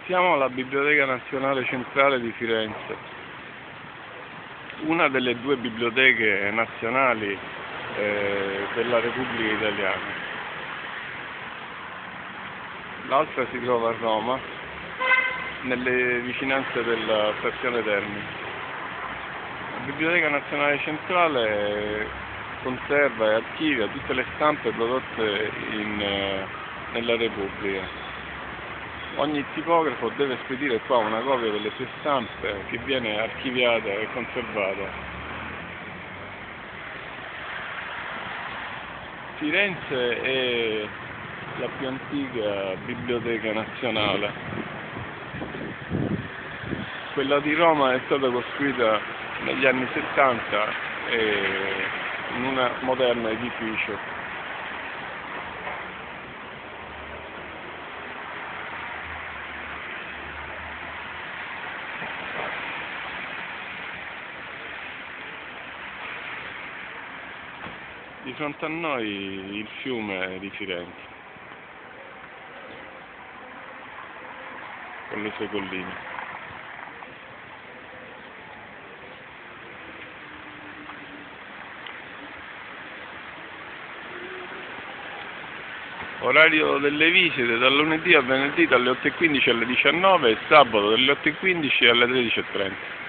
Siamo alla Biblioteca Nazionale Centrale di Firenze, una delle due biblioteche nazionali della Repubblica Italiana. L'altra si trova a Roma, nelle vicinanze della stazione Termini. La Biblioteca Nazionale Centrale conserva e archivia tutte le stampe prodotte nella Repubblica. Ogni tipografo deve spedire qua una copia delle sue stampe che viene archiviata e conservata. Firenze è la più antica biblioteca nazionale. Quella di Roma è stata costruita negli anni 70 in un moderno edificio. Di fronte a noi il fiume di Firenze, con le sue colline. Orario delle visite dal lunedì a venerdì dalle 8:15 alle 19 e sabato dalle 8:15 alle 13:30.